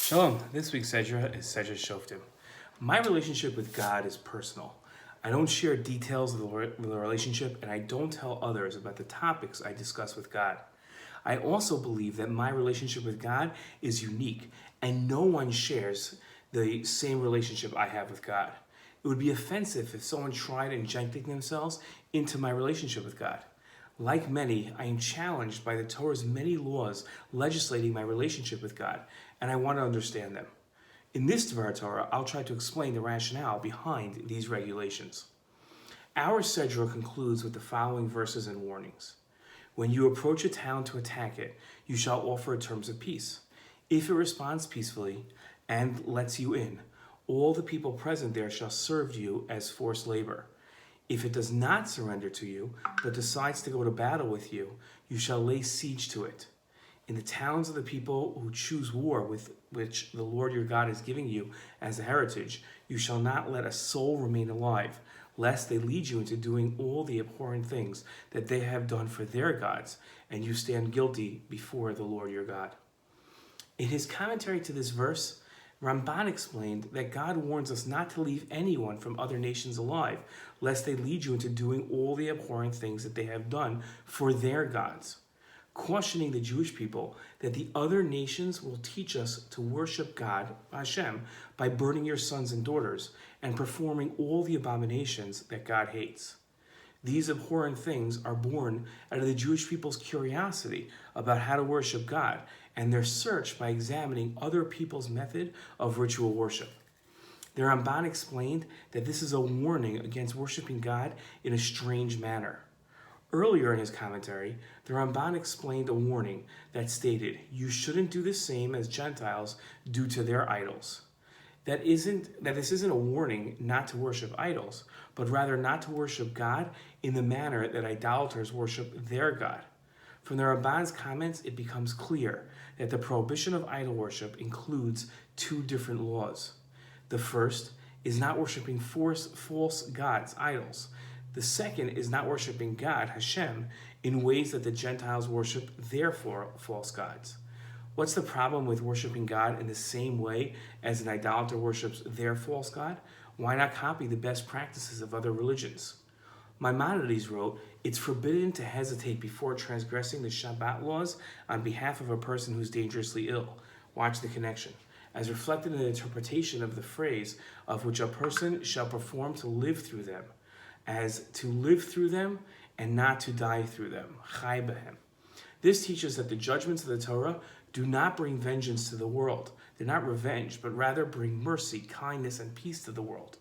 Shalom. This week's Sedra is Sedra Shoftim. My relationship with God is personal. I don't share details of the relationship, and I don't tell others about the topics I discuss with God. I also believe that my relationship with God is unique, and no one shares the same relationship I have with God. It would be offensive if someone tried injecting themselves into my relationship with God. Like many, I am challenged by the Torah's many laws legislating my relationship with God, and I want to understand them. In this Torah, I'll try to explain the rationale behind these regulations. Our Sedra concludes with the following verses and warnings. When you approach a town to attack it, you shall offer terms of peace. If it responds peacefully and lets you in, all the people present there shall serve you as forced labor. If it does not surrender to you, but decides to go to battle with you, you shall lay siege to it. In the towns of the people who choose war with which the Lord your God is giving you as a heritage, you shall not let a soul remain alive, lest they lead you into doing all the abhorrent things that they have done for their gods, and you stand guilty before the Lord your God. In his commentary to this verse, Ramban explained that God warns us not to leave anyone from other nations alive, lest they lead you into doing all the abhorrent things that they have done for their gods, cautioning the Jewish people that the other nations will teach us to worship God, Hashem, by burning your sons and daughters and performing all the abominations that God hates. These abhorrent things are born out of the Jewish people's curiosity about how to worship God and their search by examining other people's method of ritual worship. The Ramban explained that this is a warning against worshiping God in a strange manner. Earlier in his commentary, the Ramban explained a warning that stated, you shouldn't do the same as Gentiles do to their idols. That this isn't a warning not to worship idols, but rather not to worship God in the manner that idolaters worship their God. From the Ramban's comments, it becomes clear that the prohibition of idol worship includes two different laws. The first is not worshiping false gods, idols. The second is not worshiping God, Hashem, in ways that the Gentiles worship their false gods. What's the problem with worshiping God in the same way as an idolater worships their false god? Why not copy the best practices of other religions? Maimonides wrote, it's forbidden to hesitate before transgressing the Shabbat laws on behalf of a person who's dangerously ill. Watch the connection. As reflected in the interpretation of the phrase, of which a person shall perform to live through them, as to live through them and not to die through them. Chai behem. This teaches that the judgments of the Torah do not bring vengeance to the world. They're not revenge, but rather bring mercy, kindness, and peace to the world.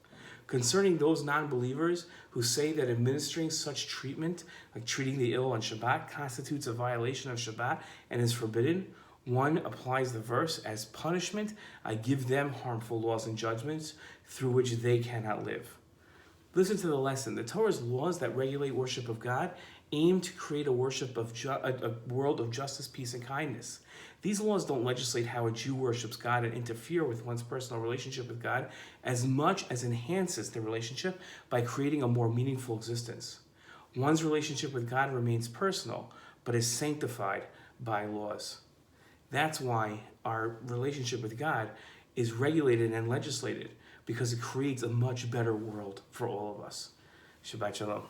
Concerning those non-believers who say that administering such treatment, like treating the ill on Shabbat, constitutes a violation of Shabbat and is forbidden, one applies the verse as punishment. I give them harmful laws and judgments through which they cannot live. Listen to the lesson. The Torah's laws that regulate worship of God aim to create a world of justice, peace, and kindness. These laws don't legislate how a Jew worships God and interfere with one's personal relationship with God as much as enhances the relationship by creating a more meaningful existence. One's relationship with God remains personal, but is sanctified by laws. That's why our relationship with God is regulated and legislated, because it creates a much better world for all of us. Shabbat Shalom.